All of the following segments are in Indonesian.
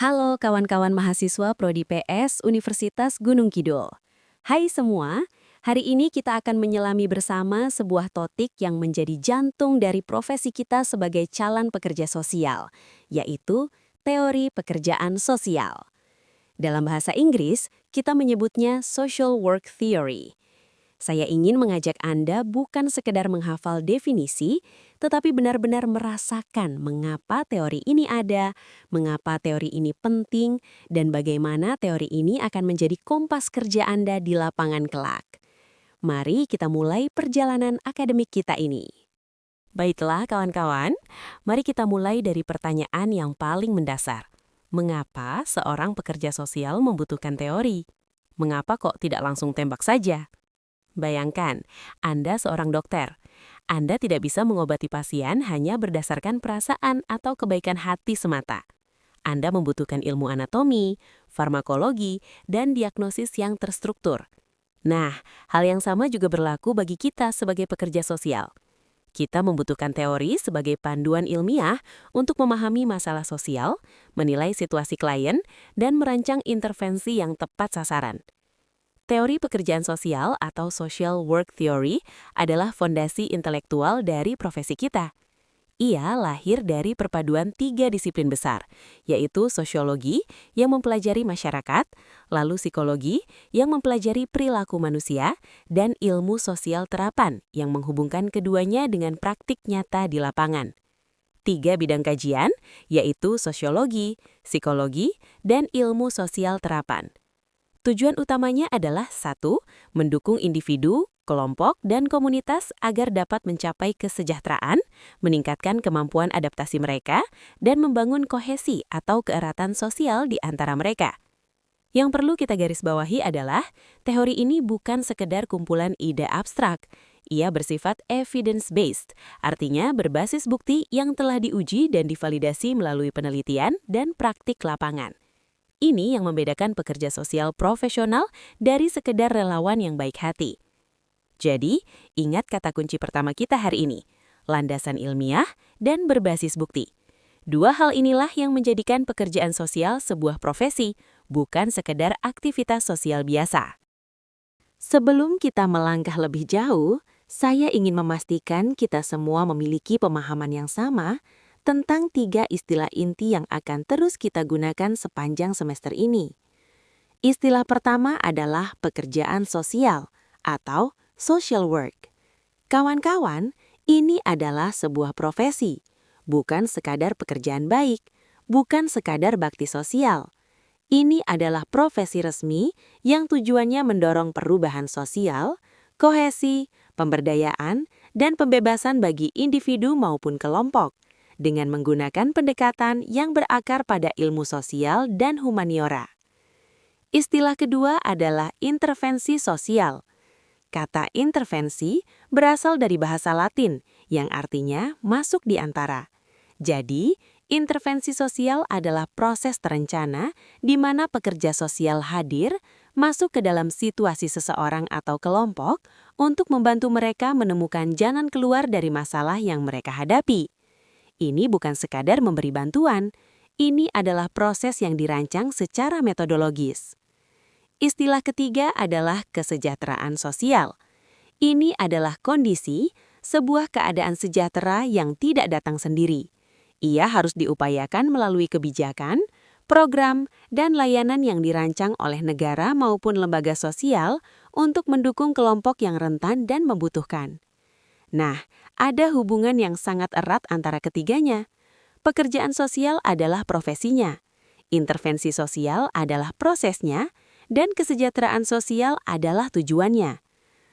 Halo kawan-kawan mahasiswa Prodi PS Universitas Gunung Kidul. Hai semua, hari ini kita akan menyelami bersama sebuah topik yang menjadi jantung dari profesi kita sebagai calon pekerja sosial, yaitu teori pekerjaan sosial. Dalam bahasa Inggris, kita menyebutnya social work theory. Saya ingin mengajak Anda bukan sekedar menghafal definisi, tetapi benar-benar merasakan mengapa teori ini ada, mengapa teori ini penting, dan bagaimana teori ini akan menjadi kompas kerja Anda di lapangan kelak. Mari kita mulai perjalanan akademik kita ini. Baiklah kawan-kawan, mari kita mulai dari pertanyaan yang paling mendasar. Mengapa seorang pekerja sosial membutuhkan teori? Mengapa kok tidak langsung tembak saja? Bayangkan, Anda seorang dokter. Anda tidak bisa mengobati pasien hanya berdasarkan perasaan atau kebaikan hati semata. Anda membutuhkan ilmu anatomi, farmakologi, dan diagnosis yang terstruktur. Nah, hal yang sama juga berlaku bagi kita sebagai pekerja sosial. Kita membutuhkan teori sebagai panduan ilmiah untuk memahami masalah sosial, menilai situasi klien, dan merancang intervensi yang tepat sasaran. Teori pekerjaan sosial atau social work theory adalah fondasi intelektual dari profesi kita. Ia lahir dari perpaduan 3 disiplin besar, yaitu sosiologi yang mempelajari masyarakat, lalu psikologi yang mempelajari perilaku manusia, dan ilmu sosial terapan yang menghubungkan keduanya dengan praktik nyata di lapangan. 3 bidang kajian, yaitu sosiologi, psikologi, dan ilmu sosial terapan. Tujuan utamanya adalah 1. Mendukung individu, kelompok, dan komunitas agar dapat mencapai kesejahteraan, meningkatkan kemampuan adaptasi mereka, dan membangun kohesi atau keeratan sosial di antara mereka. Yang perlu kita garis bawahi adalah, teori ini bukan sekedar kumpulan ide abstrak. Ia bersifat evidence-based, artinya berbasis bukti yang telah diuji dan divalidasi melalui penelitian dan praktik lapangan. Ini yang membedakan pekerja sosial profesional dari sekedar relawan yang baik hati. Jadi, ingat kata kunci pertama kita hari ini, landasan ilmiah dan berbasis bukti. 2 hal inilah yang menjadikan pekerjaan sosial sebuah profesi, bukan sekedar aktivitas sosial biasa. Sebelum kita melangkah lebih jauh, saya ingin memastikan kita semua memiliki pemahaman yang sama tentang 3 istilah inti yang akan terus kita gunakan sepanjang semester ini. Istilah pertama adalah pekerjaan sosial atau social work. Kawan-kawan, ini adalah sebuah profesi, bukan sekadar pekerjaan baik, bukan sekadar bakti sosial. Ini adalah profesi resmi yang tujuannya mendorong perubahan sosial, kohesi, pemberdayaan, dan pembebasan bagi individu maupun kelompok, dengan menggunakan pendekatan yang berakar pada ilmu sosial dan humaniora. Istilah kedua adalah intervensi sosial. Kata intervensi berasal dari bahasa Latin yang artinya masuk di antara. Jadi, intervensi sosial adalah proses terencana di mana pekerja sosial hadir, masuk ke dalam situasi seseorang atau kelompok untuk membantu mereka menemukan jalan keluar dari masalah yang mereka hadapi. Ini bukan sekadar memberi bantuan, ini adalah proses yang dirancang secara metodologis. Istilah ketiga adalah kesejahteraan sosial. Ini adalah kondisi, sebuah keadaan sejahtera yang tidak datang sendiri. Ia harus diupayakan melalui kebijakan, program, dan layanan yang dirancang oleh negara maupun lembaga sosial untuk mendukung kelompok yang rentan dan membutuhkan. Nah, ada hubungan yang sangat erat antara ketiganya. Pekerjaan sosial adalah profesinya, intervensi sosial adalah prosesnya, dan kesejahteraan sosial adalah tujuannya.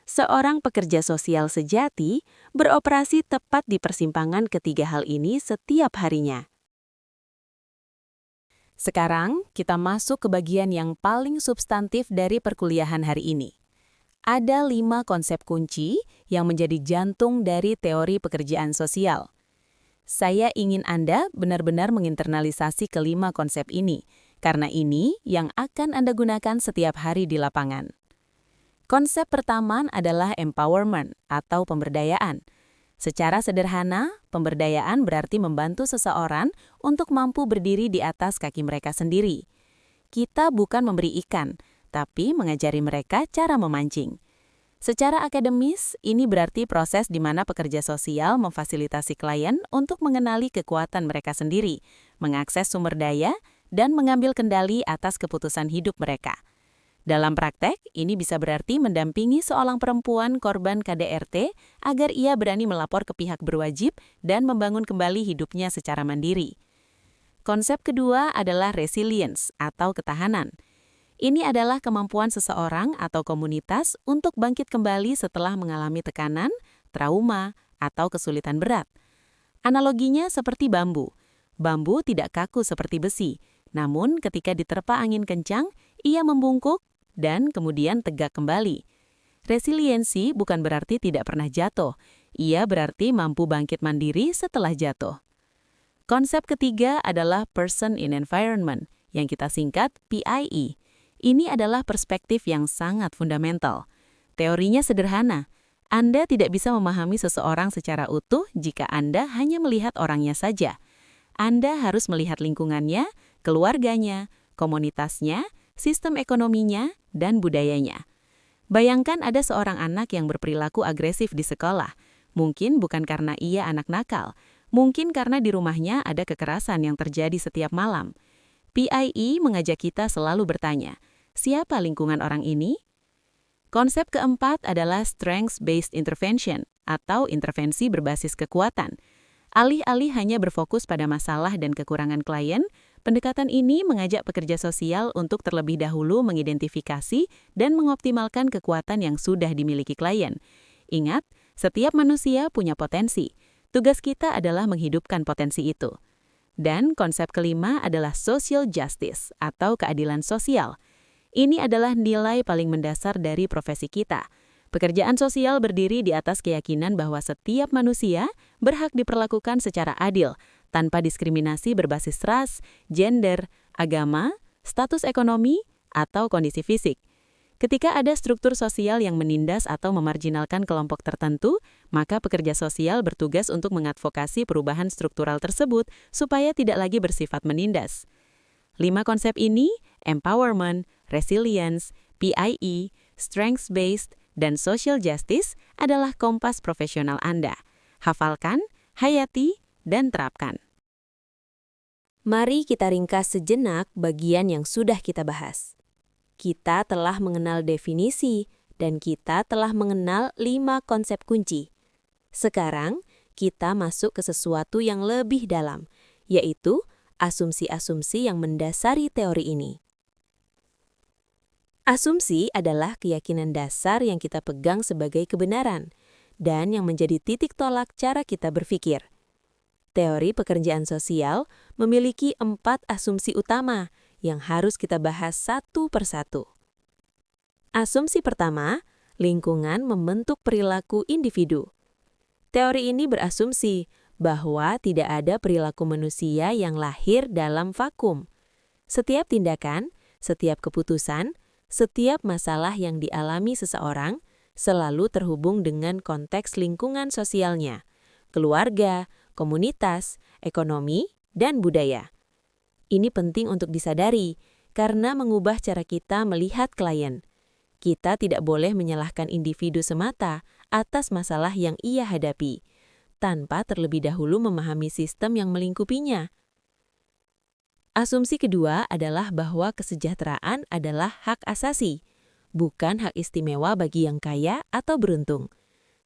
Seorang pekerja sosial sejati beroperasi tepat di persimpangan ketiga hal ini setiap harinya. Sekarang, kita masuk ke bagian yang paling substantif dari perkuliahan hari ini. Ada 5 konsep kunci yang menjadi jantung dari teori pekerjaan sosial. Saya ingin Anda benar-benar menginternalisasi kelima konsep ini, karena ini yang akan Anda gunakan setiap hari di lapangan. Konsep pertama adalah empowerment atau pemberdayaan. Secara sederhana, pemberdayaan berarti membantu seseorang untuk mampu berdiri di atas kaki mereka sendiri. Kita bukan memberi ikan, tapi mengajari mereka cara memancing. Secara akademis, ini berarti proses di mana pekerja sosial memfasilitasi klien untuk mengenali kekuatan mereka sendiri, mengakses sumber daya, dan mengambil kendali atas keputusan hidup mereka. Dalam praktek, ini bisa berarti mendampingi seorang perempuan korban KDRT agar ia berani melapor ke pihak berwajib dan membangun kembali hidupnya secara mandiri. Konsep kedua adalah resilience atau ketahanan. Ini adalah kemampuan seseorang atau komunitas untuk bangkit kembali setelah mengalami tekanan, trauma, atau kesulitan berat. Analoginya seperti bambu. Bambu tidak kaku seperti besi, namun ketika diterpa angin kencang, ia membungkuk dan kemudian tegak kembali. Resiliensi bukan berarti tidak pernah jatuh, ia berarti mampu bangkit mandiri setelah jatuh. Konsep ketiga adalah Person in Environment, yang kita singkat PIE. Ini adalah perspektif yang sangat fundamental. Teorinya sederhana, Anda tidak bisa memahami seseorang secara utuh jika Anda hanya melihat orangnya saja. Anda harus melihat lingkungannya, keluarganya, komunitasnya, sistem ekonominya, dan budayanya. Bayangkan ada seorang anak yang berperilaku agresif di sekolah. Mungkin bukan karena ia anak nakal, mungkin karena di rumahnya ada kekerasan yang terjadi setiap malam. PIE mengajak kita selalu bertanya, siapa lingkungan orang ini? Konsep keempat adalah Strengths-Based Intervention atau intervensi berbasis kekuatan. Alih-alih hanya berfokus pada masalah dan kekurangan klien, pendekatan ini mengajak pekerja sosial untuk terlebih dahulu mengidentifikasi dan mengoptimalkan kekuatan yang sudah dimiliki klien. Ingat, setiap manusia punya potensi. Tugas kita adalah menghidupkan potensi itu. Dan konsep kelima adalah social justice atau keadilan sosial. Ini adalah nilai paling mendasar dari profesi kita. Pekerjaan sosial berdiri di atas keyakinan bahwa setiap manusia berhak diperlakukan secara adil, tanpa diskriminasi berbasis ras, gender, agama, status ekonomi, atau kondisi fisik. Ketika ada struktur sosial yang menindas atau memarjinalkan kelompok tertentu, maka pekerja sosial bertugas untuk mengadvokasi perubahan struktural tersebut supaya tidak lagi bersifat menindas. 5 konsep ini, empowerment, resilience, PIE, strengths-based, dan social justice adalah kompas profesional Anda. Hafalkan, hayati, dan terapkan. Mari kita ringkas sejenak bagian yang sudah kita bahas. Kita telah mengenal definisi dan kita telah mengenal 5 konsep kunci. Sekarang, kita masuk ke sesuatu yang lebih dalam, yaitu asumsi-asumsi yang mendasari teori ini. Asumsi adalah keyakinan dasar yang kita pegang sebagai kebenaran dan yang menjadi titik tolak cara kita berpikir. Teori pekerjaan sosial memiliki 4 asumsi utama yang harus kita bahas satu persatu. Asumsi pertama, lingkungan membentuk perilaku individu. Teori ini berasumsi bahwa tidak ada perilaku manusia yang lahir dalam vakum. Setiap tindakan, setiap keputusan, setiap masalah yang dialami seseorang selalu terhubung dengan konteks lingkungan sosialnya, keluarga, komunitas, ekonomi, dan budaya. Ini penting untuk disadari karena mengubah cara kita melihat klien. Kita tidak boleh menyalahkan individu semata atas masalah yang ia hadapi, tanpa terlebih dahulu memahami sistem yang melingkupinya. Asumsi kedua adalah bahwa kesejahteraan adalah hak asasi, bukan hak istimewa bagi yang kaya atau beruntung.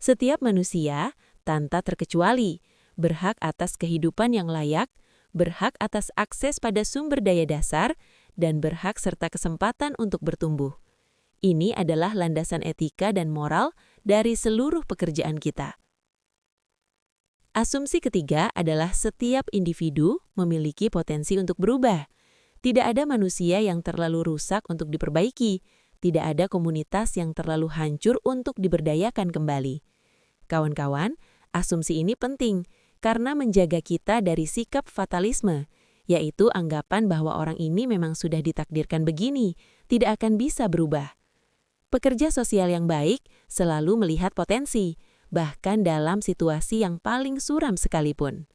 Setiap manusia, tanpa terkecuali, berhak atas kehidupan yang layak, berhak atas akses pada sumber daya dasar, dan berhak serta kesempatan untuk bertumbuh. Ini adalah landasan etika dan moral dari seluruh pekerjaan kita. Asumsi ketiga adalah setiap individu memiliki potensi untuk berubah. Tidak ada manusia yang terlalu rusak untuk diperbaiki. Tidak ada komunitas yang terlalu hancur untuk diberdayakan kembali. Kawan-kawan, asumsi ini penting karena menjaga kita dari sikap fatalisme, yaitu anggapan bahwa orang ini memang sudah ditakdirkan begini, tidak akan bisa berubah. Pekerja sosial yang baik selalu melihat potensi, bahkan dalam situasi yang paling suram sekalipun.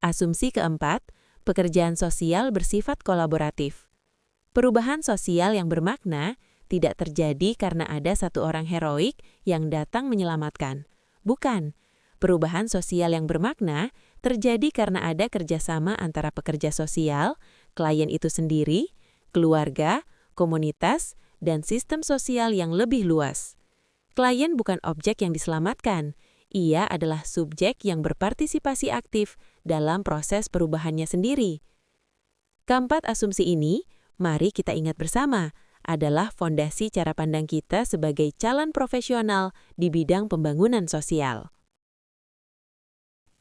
Asumsi keempat, pekerjaan sosial bersifat kolaboratif. Perubahan sosial yang bermakna tidak terjadi karena ada satu orang heroik yang datang menyelamatkan. Bukan. Perubahan sosial yang bermakna terjadi karena ada kerjasama antara pekerja sosial, klien itu sendiri, keluarga, komunitas, dan sistem sosial yang lebih luas. Klien bukan objek yang diselamatkan, ia adalah subjek yang berpartisipasi aktif dalam proses perubahannya sendiri. Keempat asumsi ini, mari kita ingat bersama, adalah fondasi cara pandang kita sebagai calon profesional di bidang pembangunan sosial.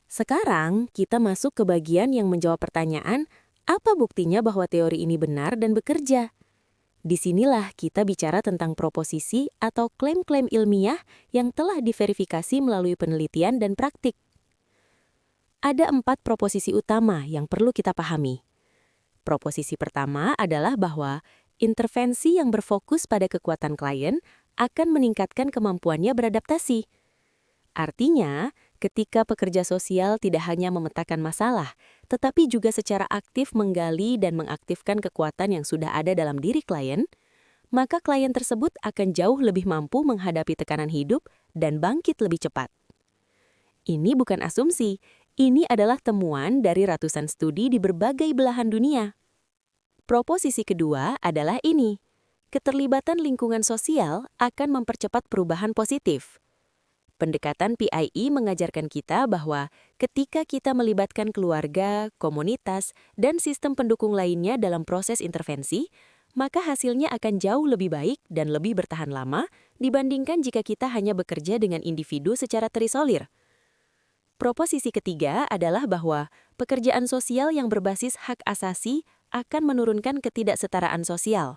Sekarang, kita masuk ke bagian yang menjawab pertanyaan, apa buktinya bahwa teori ini benar dan bekerja? Disinilah kita bicara tentang proposisi atau klaim-klaim ilmiah yang telah diverifikasi melalui penelitian dan praktik. Ada 4 proposisi utama yang perlu kita pahami. Proposisi pertama adalah bahwa intervensi yang berfokus pada kekuatan klien akan meningkatkan kemampuannya beradaptasi. Artinya, ketika pekerja sosial tidak hanya memetakan masalah, tetapi juga secara aktif menggali dan mengaktifkan kekuatan yang sudah ada dalam diri klien, maka klien tersebut akan jauh lebih mampu menghadapi tekanan hidup dan bangkit lebih cepat. Ini bukan asumsi, ini adalah temuan dari ratusan studi di berbagai belahan dunia. Proposisi kedua adalah ini. Keterlibatan lingkungan sosial akan mempercepat perubahan positif. Pendekatan PIE mengajarkan kita bahwa ketika kita melibatkan keluarga, komunitas, dan sistem pendukung lainnya dalam proses intervensi, maka hasilnya akan jauh lebih baik dan lebih bertahan lama dibandingkan jika kita hanya bekerja dengan individu secara terisolir. Proposisi ketiga adalah bahwa pekerjaan sosial yang berbasis hak asasi akan menurunkan ketidaksetaraan sosial.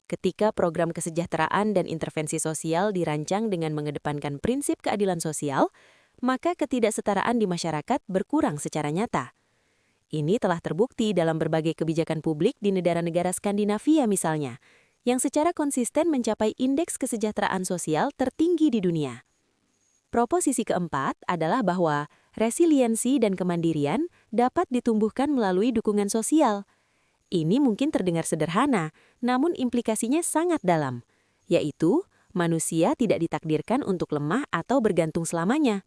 Ketika program kesejahteraan dan intervensi sosial dirancang dengan mengedepankan prinsip keadilan sosial, maka ketidaksetaraan di masyarakat berkurang secara nyata. Ini telah terbukti dalam berbagai kebijakan publik di negara-negara Skandinavia misalnya, yang secara konsisten mencapai indeks kesejahteraan sosial tertinggi di dunia. Proposisi keempat adalah bahwa resiliensi dan kemandirian dapat ditumbuhkan melalui dukungan sosial. Ini mungkin terdengar sederhana, namun implikasinya sangat dalam, yaitu manusia tidak ditakdirkan untuk lemah atau bergantung selamanya.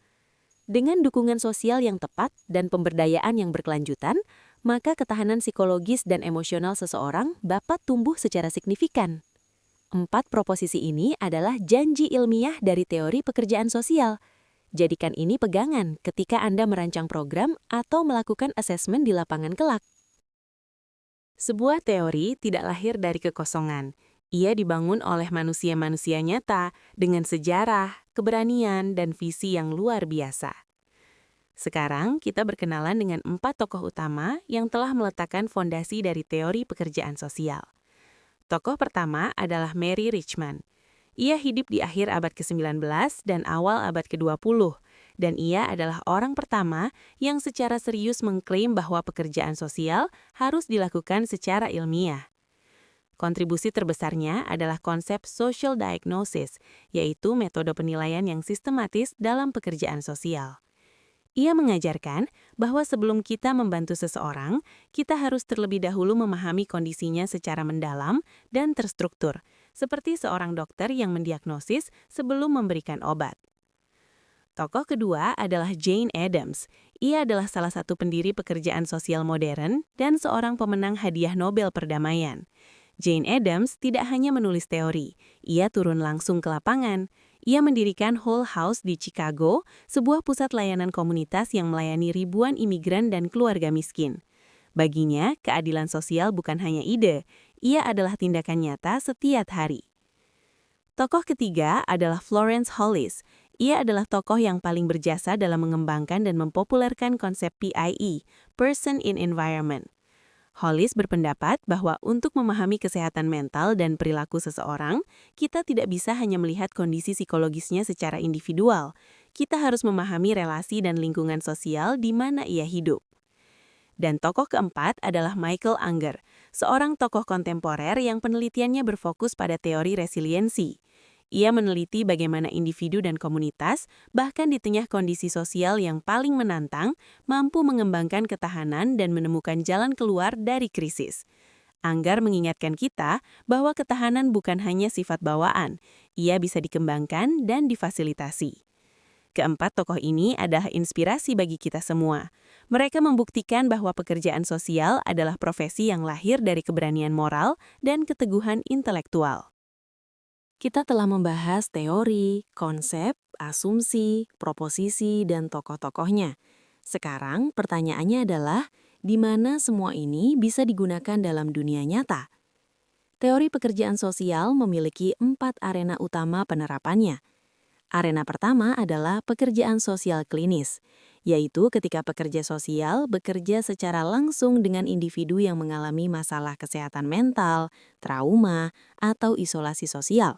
Dengan dukungan sosial yang tepat dan pemberdayaan yang berkelanjutan, maka ketahanan psikologis dan emosional seseorang dapat tumbuh secara signifikan. 4 proposisi ini adalah janji ilmiah dari teori pekerjaan sosial. Jadikan ini pegangan ketika Anda merancang program atau melakukan asesmen di lapangan kelak. Sebuah teori tidak lahir dari kekosongan. Ia dibangun oleh manusia-manusia nyata dengan sejarah, keberanian, dan visi yang luar biasa. Sekarang kita berkenalan dengan 4 tokoh utama yang telah meletakkan fondasi dari teori pekerjaan sosial. Tokoh pertama adalah Mary Richman. Ia hidup di akhir abad ke-19 dan awal abad ke-20, dan ia adalah orang pertama yang secara serius mengklaim bahwa pekerjaan sosial harus dilakukan secara ilmiah. Kontribusi terbesarnya adalah konsep social diagnosis, yaitu metode penilaian yang sistematis dalam pekerjaan sosial. Ia mengajarkan bahwa sebelum kita membantu seseorang, kita harus terlebih dahulu memahami kondisinya secara mendalam dan terstruktur, seperti seorang dokter yang mendiagnosis sebelum memberikan obat. Tokoh kedua adalah Jane Addams. Ia adalah salah satu pendiri pekerjaan sosial modern dan seorang pemenang hadiah Nobel Perdamaian. Jane Addams tidak hanya menulis teori, ia turun langsung ke lapangan. Ia mendirikan Whole House di Chicago, sebuah pusat layanan komunitas yang melayani ribuan imigran dan keluarga miskin. Baginya, keadilan sosial bukan hanya ide, ia adalah tindakan nyata setiap hari. Tokoh ketiga adalah Florence Hollis. Ia adalah tokoh yang paling berjasa dalam mengembangkan dan mempopulerkan konsep PIE, Person in Environment. Hollis berpendapat bahwa untuk memahami kesehatan mental dan perilaku seseorang, kita tidak bisa hanya melihat kondisi psikologisnya secara individual. Kita harus memahami relasi dan lingkungan sosial di mana ia hidup. Dan tokoh keempat adalah Michael Unger, seorang tokoh kontemporer yang penelitiannya berfokus pada teori resiliensi. Ia meneliti bagaimana individu dan komunitas, bahkan di tengah kondisi sosial yang paling menantang, mampu mengembangkan ketahanan dan menemukan jalan keluar dari krisis. Anggar mengingatkan kita bahwa ketahanan bukan hanya sifat bawaan, ia bisa dikembangkan dan difasilitasi. Keempat tokoh ini adalah inspirasi bagi kita semua. Mereka membuktikan bahwa pekerjaan sosial adalah profesi yang lahir dari keberanian moral dan keteguhan intelektual. Kita telah membahas teori, konsep, asumsi, proposisi, dan tokoh-tokohnya. Sekarang pertanyaannya adalah, di mana semua ini bisa digunakan dalam dunia nyata? Teori pekerjaan sosial memiliki 4 arena utama penerapannya. Arena pertama adalah pekerjaan sosial klinis, yaitu ketika pekerja sosial bekerja secara langsung dengan individu yang mengalami masalah kesehatan mental, trauma, atau isolasi sosial.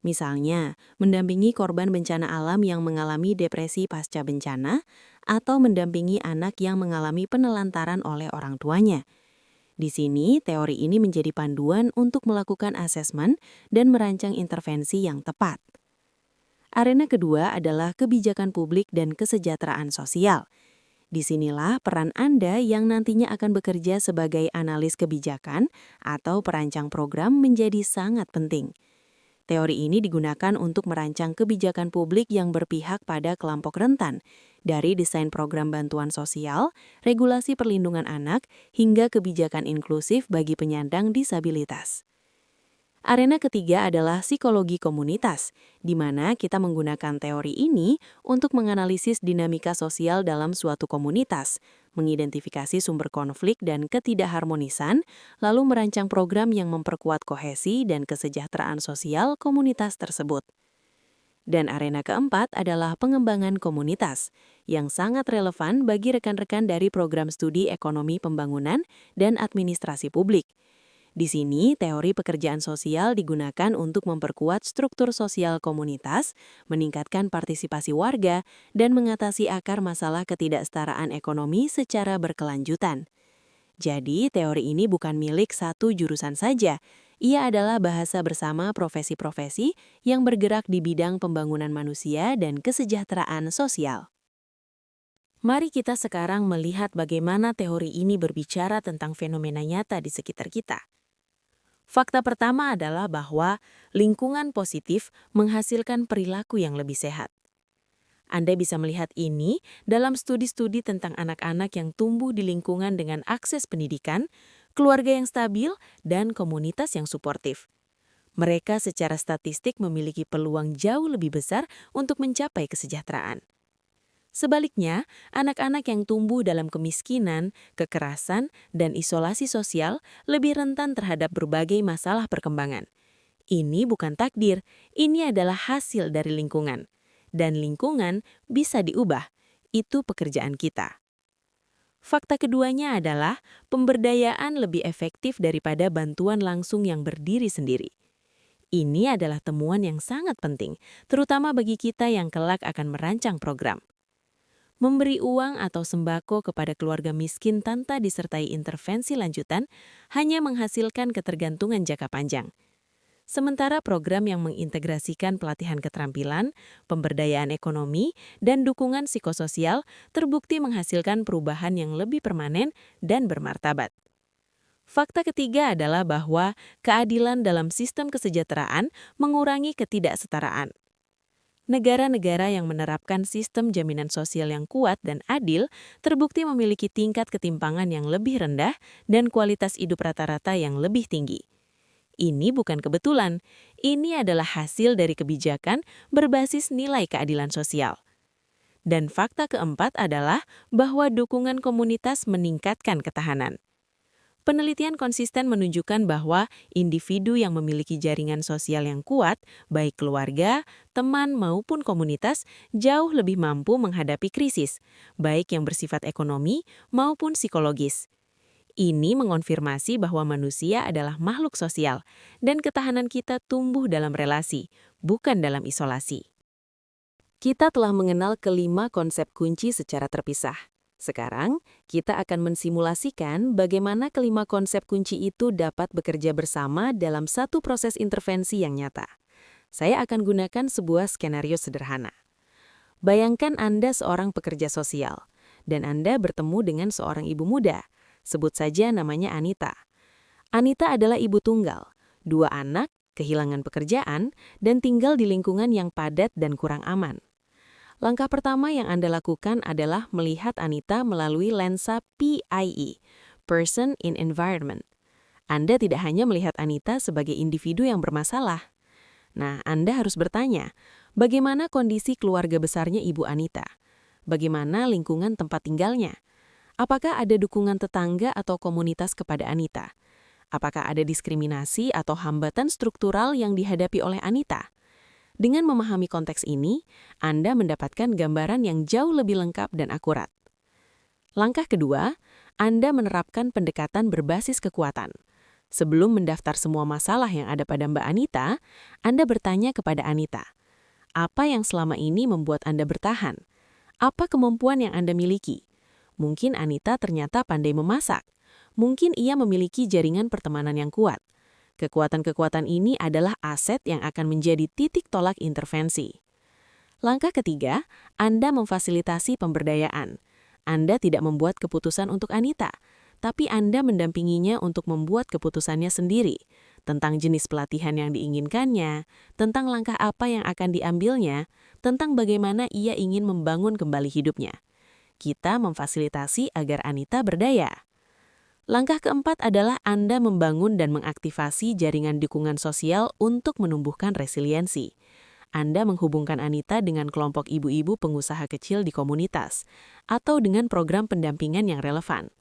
Misalnya, mendampingi korban bencana alam yang mengalami depresi pasca bencana, atau mendampingi anak yang mengalami penelantaran oleh orang tuanya. Di sini, teori ini menjadi panduan untuk melakukan asesmen dan merancang intervensi yang tepat. Arena kedua adalah kebijakan publik dan kesejahteraan sosial. Disinilah peran Anda yang nantinya akan bekerja sebagai analis kebijakan atau perancang program menjadi sangat penting. Teori ini digunakan untuk merancang kebijakan publik yang berpihak pada kelompok rentan, dari desain program bantuan sosial, regulasi perlindungan anak, hingga kebijakan inklusif bagi penyandang disabilitas. Arena ketiga adalah psikologi komunitas, di mana kita menggunakan teori ini untuk menganalisis dinamika sosial dalam suatu komunitas, mengidentifikasi sumber konflik dan ketidakharmonisan, lalu merancang program yang memperkuat kohesi dan kesejahteraan sosial komunitas tersebut. Dan arena keempat adalah pengembangan komunitas, yang sangat relevan bagi rekan-rekan dari program studi ekonomi pembangunan dan administrasi publik. Di sini, teori pekerjaan sosial digunakan untuk memperkuat struktur sosial komunitas, meningkatkan partisipasi warga, dan mengatasi akar masalah ketidaksetaraan ekonomi secara berkelanjutan. Jadi, teori ini bukan milik satu jurusan saja. Ia adalah bahasa bersama profesi-profesi yang bergerak di bidang pembangunan manusia dan kesejahteraan sosial. Mari kita sekarang melihat bagaimana teori ini berbicara tentang fenomena nyata di sekitar kita. Fakta pertama adalah bahwa lingkungan positif menghasilkan perilaku yang lebih sehat. Anda bisa melihat ini dalam studi-studi tentang anak-anak yang tumbuh di lingkungan dengan akses pendidikan, keluarga yang stabil, dan komunitas yang suportif. Mereka secara statistik memiliki peluang jauh lebih besar untuk mencapai kesejahteraan. Sebaliknya, anak-anak yang tumbuh dalam kemiskinan, kekerasan, dan isolasi sosial lebih rentan terhadap berbagai masalah perkembangan. Ini bukan takdir, ini adalah hasil dari lingkungan. Dan lingkungan bisa diubah, itu pekerjaan kita. Fakta keduanya adalah pemberdayaan lebih efektif daripada bantuan langsung yang berdiri sendiri. Ini adalah temuan yang sangat penting, terutama bagi kita yang kelak akan merancang program. Memberi uang atau sembako kepada keluarga miskin tanpa disertai intervensi lanjutan hanya menghasilkan ketergantungan jangka panjang. Sementara program yang mengintegrasikan pelatihan keterampilan, pemberdayaan ekonomi, dan dukungan psikososial terbukti menghasilkan perubahan yang lebih permanen dan bermartabat. Fakta ketiga adalah bahwa keadilan dalam sistem kesejahteraan mengurangi ketidaksetaraan. Negara-negara yang menerapkan sistem jaminan sosial yang kuat dan adil terbukti memiliki tingkat ketimpangan yang lebih rendah dan kualitas hidup rata-rata yang lebih tinggi. Ini bukan kebetulan, ini adalah hasil dari kebijakan berbasis nilai keadilan sosial. Dan fakta keempat adalah bahwa dukungan komunitas meningkatkan ketahanan. Penelitian konsisten menunjukkan bahwa individu yang memiliki jaringan sosial yang kuat, baik keluarga, teman maupun komunitas, jauh lebih mampu menghadapi krisis, baik yang bersifat ekonomi maupun psikologis. Ini mengonfirmasi bahwa manusia adalah makhluk sosial, dan ketahanan kita tumbuh dalam relasi, bukan dalam isolasi. Kita telah mengenal kelima konsep kunci secara terpisah. Sekarang, kita akan mensimulasikan bagaimana kelima konsep kunci itu dapat bekerja bersama dalam satu proses intervensi yang nyata. Saya akan gunakan sebuah skenario sederhana. Bayangkan Anda seorang pekerja sosial, dan Anda bertemu dengan seorang ibu muda. Sebut saja namanya Anita. Anita adalah ibu tunggal, 2 anak, kehilangan pekerjaan, dan tinggal di lingkungan yang padat dan kurang aman. Langkah pertama yang Anda lakukan adalah melihat Anita melalui lensa PIE, Person in Environment. Anda tidak hanya melihat Anita sebagai individu yang bermasalah. Nah, Anda harus bertanya, bagaimana kondisi keluarga besarnya Ibu Anita? Bagaimana lingkungan tempat tinggalnya? Apakah ada dukungan tetangga atau komunitas kepada Anita? Apakah ada diskriminasi atau hambatan struktural yang dihadapi oleh Anita? Dengan memahami konteks ini, Anda mendapatkan gambaran yang jauh lebih lengkap dan akurat. Langkah kedua, Anda menerapkan pendekatan berbasis kekuatan. Sebelum mendaftar semua masalah yang ada pada Mbak Anita, Anda bertanya kepada Anita, apa yang selama ini membuat Anda bertahan? Apa kemampuan yang Anda miliki? Mungkin Anita ternyata pandai memasak. Mungkin ia memiliki jaringan pertemanan yang kuat. Kekuatan-kekuatan ini adalah aset yang akan menjadi titik tolak intervensi. Langkah ketiga, Anda memfasilitasi pemberdayaan. Anda tidak membuat keputusan untuk Anita, tapi Anda mendampinginya untuk membuat keputusannya sendiri, tentang jenis pelatihan yang diinginkannya, tentang langkah apa yang akan diambilnya, tentang bagaimana ia ingin membangun kembali hidupnya. Kita memfasilitasi agar Anita berdaya. Langkah keempat adalah Anda membangun dan mengaktifasi jaringan dukungan sosial untuk menumbuhkan resiliensi. Anda menghubungkan Anita dengan kelompok ibu-ibu pengusaha kecil di komunitas, atau dengan program pendampingan yang relevan.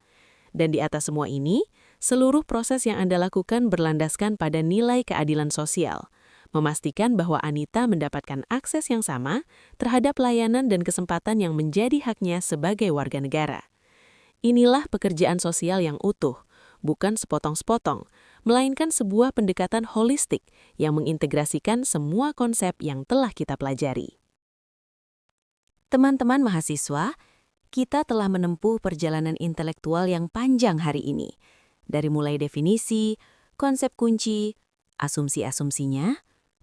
Dan di atas semua ini, seluruh proses yang Anda lakukan berlandaskan pada nilai keadilan sosial, memastikan bahwa Anita mendapatkan akses yang sama terhadap layanan dan kesempatan yang menjadi haknya sebagai warga negara. Inilah pekerjaan sosial yang utuh, bukan sepotong-sepotong, melainkan sebuah pendekatan holistik yang mengintegrasikan semua konsep yang telah kita pelajari. Teman-teman mahasiswa, kita telah menempuh perjalanan intelektual yang panjang hari ini, dari mulai definisi, konsep kunci, asumsi-asumsinya,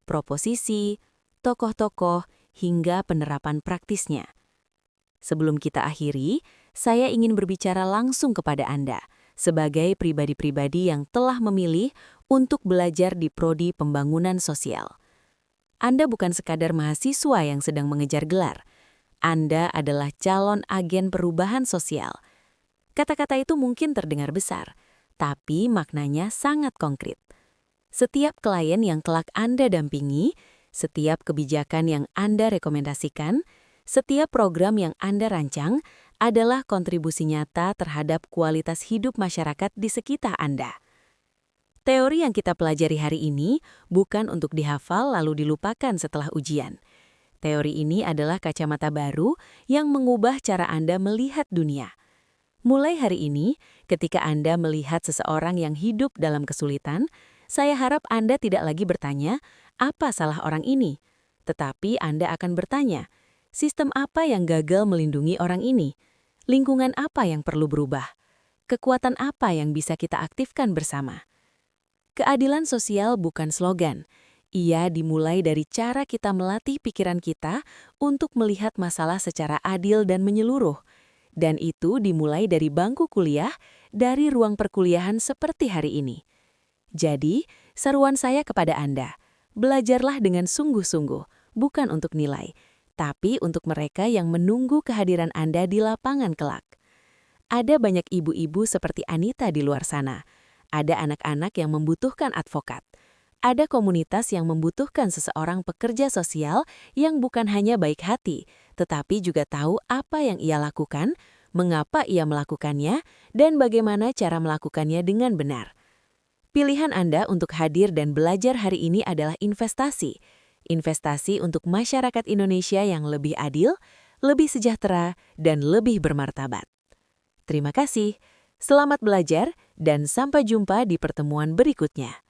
proposisi, tokoh-tokoh, hingga penerapan praktisnya. Sebelum kita akhiri, saya ingin berbicara langsung kepada Anda sebagai pribadi-pribadi yang telah memilih untuk belajar di Prodi Pembangunan Sosial. Anda bukan sekadar mahasiswa yang sedang mengejar gelar. Anda adalah calon agen perubahan sosial. Kata-kata itu mungkin terdengar besar, tapi maknanya sangat konkret. Setiap klien yang kelak Anda dampingi, setiap kebijakan yang Anda rekomendasikan, setiap program yang Anda rancang adalah kontribusi nyata terhadap kualitas hidup masyarakat di sekitar Anda. Teori yang kita pelajari hari ini bukan untuk dihafal lalu dilupakan setelah ujian. Teori ini adalah kacamata baru yang mengubah cara Anda melihat dunia. Mulai hari ini, ketika Anda melihat seseorang yang hidup dalam kesulitan, saya harap Anda tidak lagi bertanya, apa salah orang ini? Tetapi Anda akan bertanya, sistem apa yang gagal melindungi orang ini? Lingkungan apa yang perlu berubah? Kekuatan apa yang bisa kita aktifkan bersama? Keadilan sosial bukan slogan. Ia dimulai dari cara kita melatih pikiran kita untuk melihat masalah secara adil dan menyeluruh. Dan itu dimulai dari bangku kuliah, dari ruang perkuliahan seperti hari ini. Jadi, seruan saya kepada Anda, belajarlah dengan sungguh-sungguh, bukan untuk nilai, tapi untuk mereka yang menunggu kehadiran Anda di lapangan kelak. Ada banyak ibu-ibu seperti Anita di luar sana. Ada anak-anak yang membutuhkan advokat. Ada komunitas yang membutuhkan seseorang pekerja sosial yang bukan hanya baik hati, tetapi juga tahu apa yang ia lakukan, mengapa ia melakukannya, dan bagaimana cara melakukannya dengan benar. Pilihan Anda untuk hadir dan belajar hari ini adalah investasi. Investasi untuk masyarakat Indonesia yang lebih adil, lebih sejahtera, dan lebih bermartabat. Terima kasih, selamat belajar, dan sampai jumpa di pertemuan berikutnya.